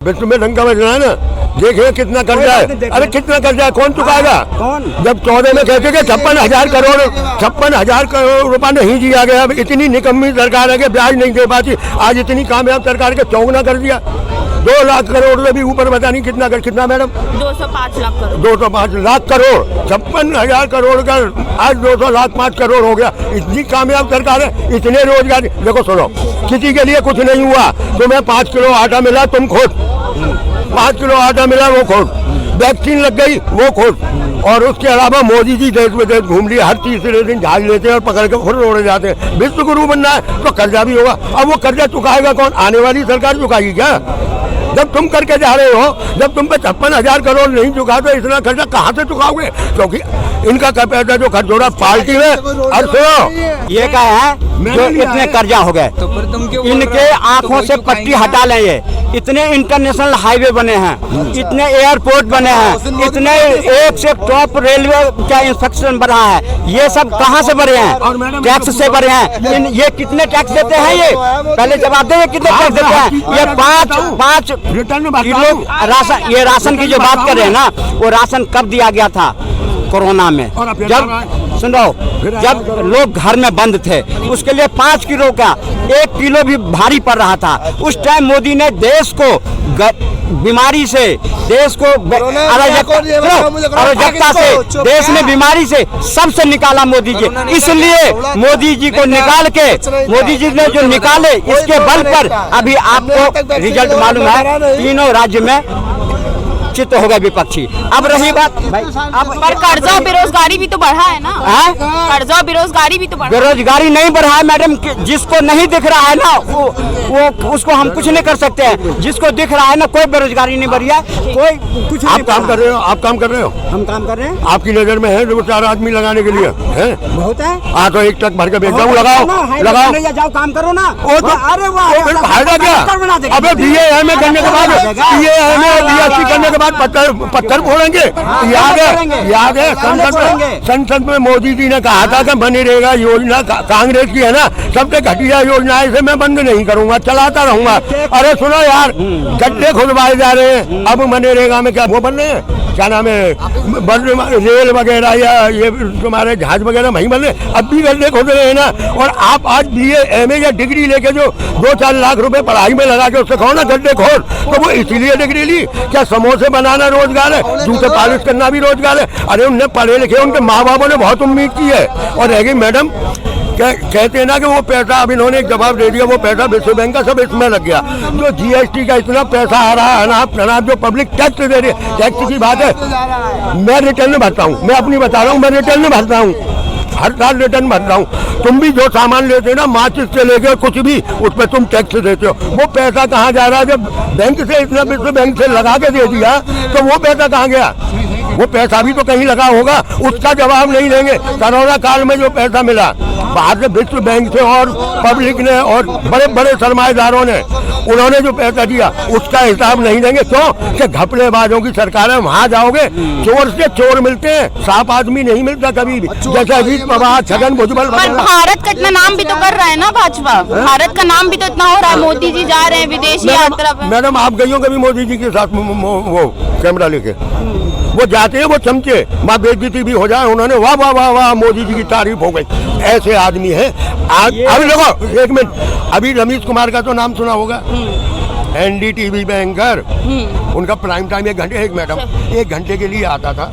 विश्व में ढंग का बचना है ना। देखिए कितना कर्जा है, अरे कितना कर्जा है, कौन चुकाएगा? कौन? जब 14 में कहते कि 56,000 करोड़ रुपया नहीं दिया गया। अब इतनी निकम्मी सरकार है कि ब्याज नहीं दे पाती। आज इतनी कामयाब सरकार के चौगुना कर दिया। 2 लाख करोड़ से भी ऊपर पता नहीं कितना मैडम 205 लाख करोड़ 205 लाख करोड़ 56,000 करोड़ का आज 200 लाख 5 करोड़ हो गया। इतनी कामयाब सरकार है, इतने रोजगार। देखो सुनो, किसी के लिए कुछ नहीं हुआ। तुम्हें 5 किलो आटा मिला, तुम खुद 5 किलो आटा मिला, वो खुद वैक्सीन लग गई, वो खुद। और उसके अलावा मोदी जी देश में देश घूम लिए, हर तीसरे दिन जहाज लेते हैं और पकड़ के खुद रोड़े जाते हैं। विश्व गुरु बनना है तो कर्जा भी होगा। अब वो कर्जा चुकाएगा कौन? आने वाली सरकार चुकाएगी क्या? जब तुम करके जा रहे हो, जब तुम पे 56,000 करोड़ नहीं चुका तो इतना खर्चा कहाँ से चुकाओगे? क्योंकि इनका क्या पैसा जो खर्च हो रहा पार्टी में। और सुनो, ये क्या है जो इतने कर्जा हो गए, इनके आंखों से पट्टी हटा लें। ये इतने इंटरनेशनल हाईवे बने हैं, इतने एयरपोर्ट बने हैं, इतने एक से टॉप रेलवे का इंफ्रास्ट्रक्चर बना है। ये सब कहाँ से बने हैं? टैक्स से बने हैं। ये कितने टैक्स देते हैं? ये पहले जवाब दे, कितने टैक्स देते हैं? ये 5 किलो राशन, ये राशन की जो बात कर रहे हैं ना, वो राशन कब दिया गया था? कोरोना में। जब सुनो, जब लोग घर में बंद थे, उसके लिए 5 किलो का 1 किलो भी भारी पड़ रहा था। उस टाइम मोदी ने देश को बीमारी से, देश को अराजकता से, देश ने बीमारी से सबसे निकाला मोदी जी। इसलिए मोदी जी को निकाल के, मोदी जी ने जो निकाले, इसके बल पर अभी आपको रिजल्ट मालूम है। तीनों राज्य में चित्त हो गए विपक्षी। अब रही बात भाई, अब पर कर्जा और बेरोजगारी भी तो बढ़ा है ना। कर्जा और बेरोजगारी भी तो बढ़ा। बेरोजगारी नहीं बढ़ा है मैडम। जिसको नहीं दिख रहा है ना, वो उसको हम कुछ नहीं कर सकते हैं। जिसको दिख रहा है ना, कोई बेरोजगारी नहीं बढ़ी है, कोई कुछ। आप काम कर रहे हो, आप काम कर रहे हो, हम काम कर रहे हैं। आपकी नजर में है जो 4 आदमी लगाने के लिए है बहुत है। हाँ तो एक ट्रक भर के भेज जाऊँ, लगाओ जाओ, काम करो ना। अरे वाह, फायदा क्या? अबे BA करने के बाद, BSc करने के बाद पत्थर फोड़ेंगे। याद है संसद में मोदी जी ने कहा था कि बनी रहेगा योजना कांग्रेस की है ना, सबसे घटिया योजना है, इसे मैं बंद नहीं करूंगा, चलाता रहूंगा। अरे सुनो यार, गड्ढे खुदवाए जा रहे हैं। अब मनरेगा में क्या वो बन रहे हैं, क्या नाम है, रेल वगैरह या ये तुम्हारे जहाज वगैरह वहीं बन रहे। अब भी गड्ढे खोद रहे हैं ना। और आप आज BA MA या डिग्री लेके जो 2-4 लाख रुपए पढ़ाई में लगा के उससे कहो ना गड्ढे खोद, तो वो इसीलिए डिग्री ली क्या? समोसे बनाना रोजगार है, जूते पॉलिश करना भी रोजगार है। अरे उनने पढ़े लिखे, उनके माँ बापों ने बहुत उम्मीद की है। और रहेगी मैडम, कहते हैं ना कि वो पैसा, अब इन्होंने एक जवाब दे दिया, वो पैसा विश्व बैंक का सब इसमें लग गया। जो GST का इतना पैसा आ रहा है ना, जो पब्लिक टैक्स दे रही है, टैक्स की बात है, मैं रिटर्न भरता हूँ, मैं अपनी बता रहा हूँ, मैं रिटर्न भरता हूँ, हर साल रिटर्न भर रहा हूँ। तुम भी जो सामान लेते हो ना, माचिस से लेकर कुछ भी, उस पर तुम टैक्स देते हो। वो पैसा कहाँ जा रहा है? जब बैंक से इतना विश्व बैंक से लगा के दे दिया तो वो पैसा कहाँ गया? वो पैसा भी तो कहीं लगा होगा, उसका जवाब नहीं देंगे। कोरोना काल में जो पैसा मिला बाहर से विश्व बैंक से और पब्लिक ने और बड़े बड़े सरमाएदारों ने, उन्होंने जो पैसा दिया उसका हिसाब नहीं देंगे। क्यों? कि घपलेबाजों की सरकार है, वहाँ जाओगे चोर से चोर मिलते हैं, साफ आदमी नहीं मिलता कभी भी। जैसे अजीत पवार, छगन भुजबल। भारत का इतना नाम भी तो कर रहा है ना भाजपा, भारत का नाम भी तो इतना हो रहा है। मोदी जी जा रहे हैं विदेश यात्रा पे। मैडम आप गई हो कभी मोदी जी के साथ वो कैमरा लेके? वो जाते हैं, वो चमचे, माँ बेइज्जती भी हो जाए, उन्होंने वाह वाह वाह वाह मोदी जी की तारीफ हो गई। ऐसे आदमी है। अभी देखो एक मिनट, अभी रमेश कुमार का तो नाम सुना होगा, NDTV में एंकर। उनका प्राइम टाइम 1 घंटे, एक मैडम 1 घंटे के लिए आता था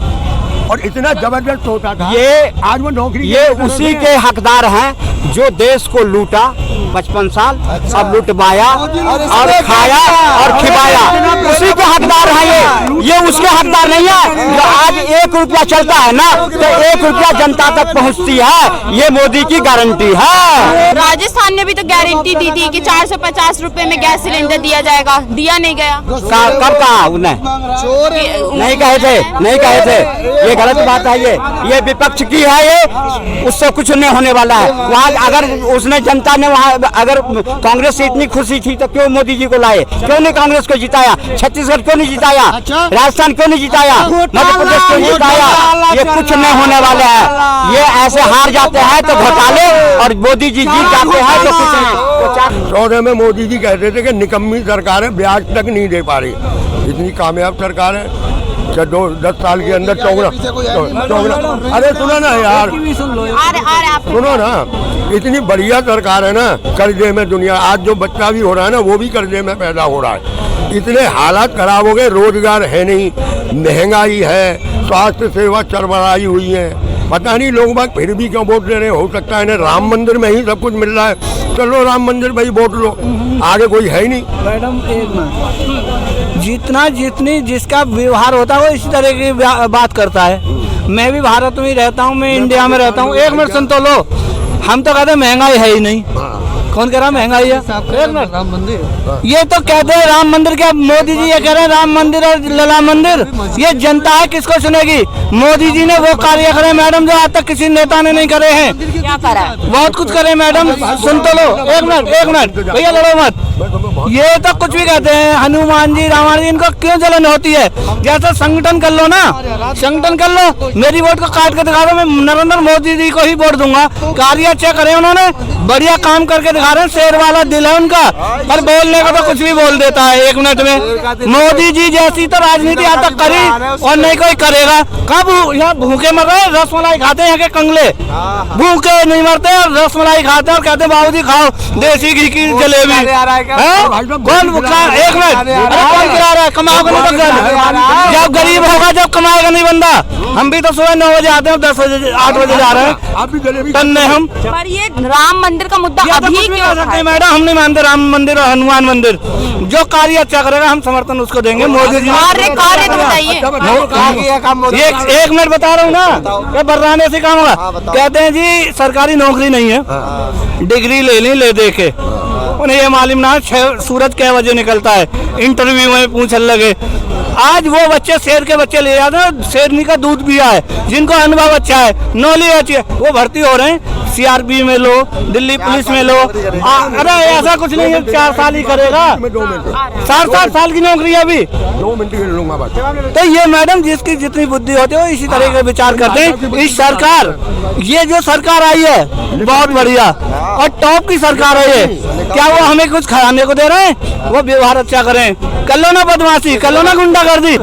और इतना जबरदस्त होता था। ये आज वो नौकरी, ये उसी के हकदार हैं जो देश को लूटा 55 साल, अब लुटवाया और खाया और खिलाया। उसी के हकदार हैं ये उसके हकदार नहीं है। जो आज 1 रुपया चलता है ना, तो 1 रुपया जनता तक पहुंचती है, ये मोदी की गारंटी है। राजस्थान ने भी तो गारंटी दी थी कि 450 रुपए में गैस सिलेंडर दिया जाएगा, दिया नहीं गया। कब कहा उन्हें? नहीं कहे थे, ये गलत बात है। ये विपक्ष की है, ये उससे कुछ नहीं होने वाला है। वहाँ अगर उसने जनता ने वहाँ अगर कांग्रेस से इतनी खुशी थी तो क्यों मोदी जी को लाए? क्यों नहीं कांग्रेस को जिताया? छत्तीसगढ़ क्यों नहीं जिताया? राजस्थान क्यों नहीं जिताया? मध्य प्रदेश क्यों नहीं जिताया? बताया ये कुछ नहीं होने वाले हैं। ये ऐसे हार जाते हैं तो घोटाले, और मोदी जी जीत जाते हैं तो कुछ नहीं। 14 में मोदी जी कहते थे कि निकम्मी सरकार है, ब्याज तक नहीं दे पा रही। इतनी कामयाब सरकार है, 10 साल के अंदर चौगुना। अरे सुनो ना यार, सुनो ना, इतनी बढ़िया सरकार है ना। कर्जे में दुनिया, आज जो बच्चा भी हो रहा है ना वो भी कर्जे में पैदा हो रहा है। इतने हालात खराब हो गए, रोजगार है नहीं, महंगाई है, स्वास्थ्य सेवा चरमराई हुई है। पता नहीं लोग बाग फिर भी क्यों वोट दे रहे हैं। हो सकता है ना राम मंदिर में ही सब कुछ मिल रहा है, चलो राम मंदिर भाई वोट लो, आगे कोई है ही नहीं। मैडम एक मिनट, जितनी जिसका व्यवहार होता है वो इसी तरह की बात करता है। मैं भी भारत में ही रहता हूँ, मैं इंडिया में रहता हूँ। एक मिनट सुन तो लो, हम तो कहते हैं महंगाई है ही नहीं। कौन कह रहा महंगाई है? राम मंदिर, ये तो कहते हैं राम मंदिर, क्या मोदी जी ये कह रहे हैं राम मंदिर और लला मंदिर? ये जनता है, किसको सुनेगी? मोदी जी ने वो कार्य करे मैडम जो आज तक किसी नेता ने नहीं करे हैं। क्या करा? बहुत कुछ करे मैडम, सुन तो लो। एक मिनट भैया, लड़ो मत। ये तो कुछ भी कहते हैं, हनुमान जी रामायण जी, इनको क्यों जलन होती है? जैसा संगठन कर लो ना, संगठन कर लो। मेरी वोट को काट के दिखा दो, मैं नरेंद्र मोदी जी को ही वोट दूंगा। कार्य अच्छा करे उन्होंने, बढ़िया काम करके दिखा रहे हैं, शेर वाला दिल है उनका। पर बोलने को तो कुछ भी बोल देता है 1 मिनट में। मोदी जी जैसी तो राजनीति आज तक करी और नहीं कोई करेगा। कब यहाँ भूखे मर रहे, रसमलाई खाते हैं यहाँ के कंगले, भूखे नहीं मरते और रसमलाई खाते हैं और कहते हैं बाबूजी खाओ देसी घी की जलेबी। कौन भूखा? 1 मिनट, कौन गिरा रहा है? कमाओगे नहीं तो जब गरीब होगा, जब कमाएगा नहीं बंदा। हम भी तो सुबह 9 बजे आते हैं, 10 बजे 8 बजे जा रहे हैं तन्ने हम। पर ये राम मंदिर का मुद्दा अभी क्यों है मैडम? हम नहीं मानते राम मंदिर और हनुमान मंदिर। जो कार्य अच्छा करेगा हम समर्थन उसको देंगे। मोदी जी कार्य तो बताइए। 1 मिनट बता रहा हूँ ना, ये बर्राने से काम होगा। कहते हैं जी सरकारी नौकरी नहीं है, डिग्री ले ली ले दे के। उन्हें ये मालूम ना सूरज कै बजे निकलता है, इंटरव्यू में पूछने लगे। आज वो बच्चे शेर के बच्चे ले जाते हैं, शेरनी का दूध पिया है, जिनको अनुभव अच्छा है, नॉलेज अच्छी है, वो भर्ती हो रहे हैं। CRP में लो, दिल्ली पुलिस में लो। अरे ऐसा कुछ नहीं है, 4 साल ही करेगा, 7 साल की नौकरी है अभी। 2 मिनट के लूंगा बस। तो ये मैडम जिसकी जितनी बुद्धि होती है वो इसी तरह के विचार करते हैं। इस सरकार, ये जो सरकार आई है बहुत बढ़िया और टॉप की सरकार है ये। क्या वो हमें कुछ खाने को दे रहे हैं? वो व्यवहार अच्छा करें, कर लो ना बदमाशी, कर लो ना गुंडागर्दी।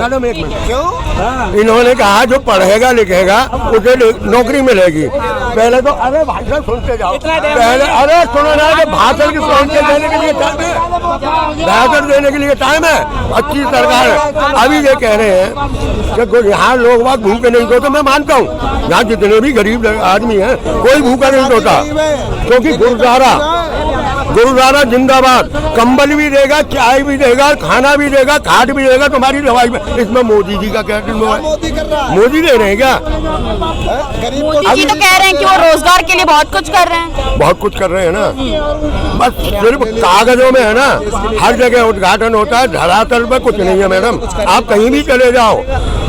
इन्होंने कहा जो पढ़ेगा लिखेगा उसे नौकरी मिलेगी। पहले तो अरे भाई साहब सुनते जाओ, पहले अरे सुनो ना कि भाषण की पहुंचे देने के लिए टाइम है, भाषण देने के लिए टाइम है। अच्छी सरकार है। अभी ये कह रहे हैं कि यहाँ लोग बाग भूखे नहीं सोते। मैं मानता हूँ यहाँ जितने भी गरीब आदमी हैं कोई भूखा नहीं सोता, क्योंकि गुरुद्वारा जिंदाबाद, कंबल भी देगा, चाय भी देगा, खाना भी देगा, खाट भी देगा, तुम्हारी दवाई में। इसमें मोदी जी का क्या मोदी दे रहे हैं क्या? मोदी जी तो कह रहे हैं कि वो रोजगार के लिए बहुत कुछ कर रहे हैं। बहुत कुछ कर रहे हैं ना, बस सिर्फ कागजों में है ना। हर जगह उद्घाटन होता है, धरातल पे कुछ नहीं है मैडम। आप कहीं भी चले जाओ,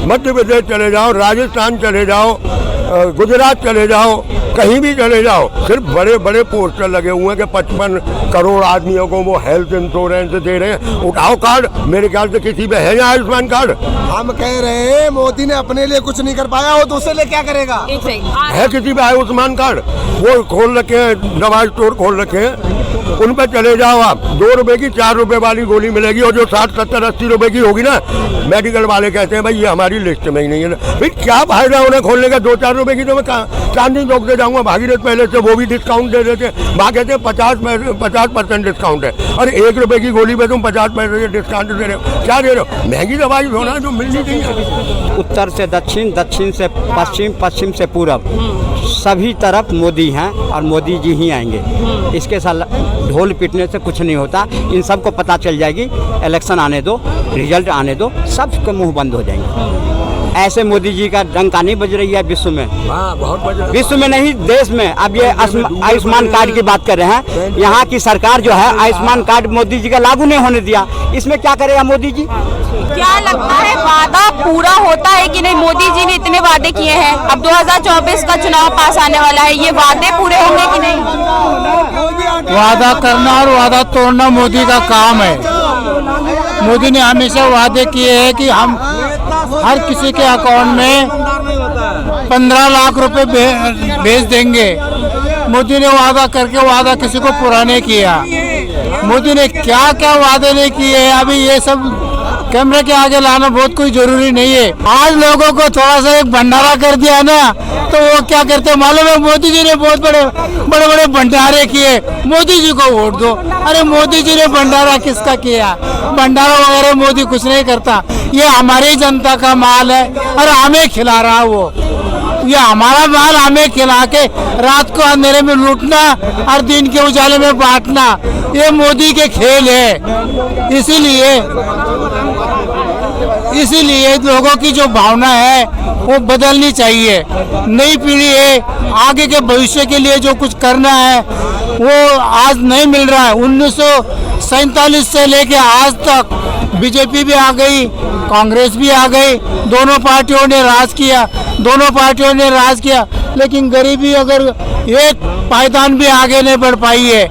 मध्य प्रदेश चले जाओ, राजस्थान चले जाओ, गुजरात चले जाओ, कहीं भी चले जाओ, सिर्फ बड़े बड़े पोस्टर लगे हुए हैं कि 55 करोड़ आदमियों को वो हेल्थ इंश्योरेंस दे रहे हैं। उठाओ कार्ड, मेरे ख्याल से किसी पे है आयुष्मान कार्ड? हम कह रहे हैं मोदी ने अपने लिए कुछ नहीं कर पाया, वो दूसरे लिए क्या करेगा? है किसी पे आयुष्मान कार्ड? वो खोल रखे हैं, दवा स्टोर खोल रखे हैं, उन पर चले जाओ आप। 2 रुपए की 4 रुपए वाली गोली मिलेगी, और जो 60, 70, 80 रुपए की होगी ना, मेडिकल वाले कहते हैं भाई ये हमारी लिस्ट में ही नहीं है। फिर क्या फायदा उन्हें खोलने का? 2-4 रुपए की तो मैं चांदनी चौक से जाऊंगा भागीरथ पहले से, वो भी डिस्काउंट दे देते हैं। वहाँ कहते हैं 50% डिस्काउंट है, और 1 रुपए की गोली पे तुम 50% डिस्काउंट दे रहे हो। क्या दे रहे हो? महंगी दवाई होना जो मिलनी चाहिए। उत्तर से दक्षिण, दक्षिण से पश्चिम, पश्चिम से पूरब, सभी तरफ मोदी हैं और मोदी जी ही आएंगे। इसके साथ ढोल पीटने से कुछ नहीं होता। इन सबको पता चल जाएगी, इलेक्शन आने दो, रिजल्ट आने दो, सबके मुंह बंद हो जाएंगे। ऐसे मोदी जी का डंका नहीं बज रही है विश्व में। बहुत बज रहा है। विश्व में नहीं, देश में। अब ये आयुष्मान कार्ड की बात कर रहे हैं, यहाँ की सरकार जो है आयुष्मान कार्ड मोदी जी का लागू नहीं होने दिया। इसमें क्या करेगा मोदी जी? क्या लगता है वादा पूरा होता है कि नहीं? मोदी जी ने इतने वादे किए हैं, अब 2024 का चुनाव पास आने वाला है, ये वादे पूरे होंगे कि नहीं? वादा करना और वादा तोड़ना मोदी का काम है। मोदी ने हमेशा वादे किए हैं कि हम हर किसी के अकाउंट में 15 लाख रुपए भेज देंगे। मोदी ने वादा किसी को पूरा नहीं किया। मोदी ने क्या क्या वादे नहीं किए, अभी ये सब कैमरे के आगे लाना बहुत कोई जरूरी नहीं है। आज लोगों को थोड़ा सा एक भंडारा कर दिया ना, तो वो क्या करते हैं मालूम है? मोदी जी ने बहुत बड़े बड़े भंडारे किए, मोदी जी को वोट दो। अरे मोदी जी ने भंडारा किसका किया? भंडारा वगैरह मोदी कुछ नहीं करता। ये हमारी जनता का माल है और हमें खिला रहा वो। ये हमारा माल हमें खिला के रात को अंधेरे में लूटना और दिन के उजाले में बांटना, ये मोदी के खेल है। इसीलिए लोगों की जो भावना है वो बदलनी चाहिए। नई पीढ़ी है, आगे के भविष्य के लिए जो कुछ करना है वो आज नहीं मिल रहा है। 1947 से लेके आज तक बीजेपी भी आ गई, कांग्रेस भी आ गई, दोनों पार्टियों ने राज किया, लेकिन गरीबी अगर एक पायदान भी आगे नहीं बढ़ पाई है।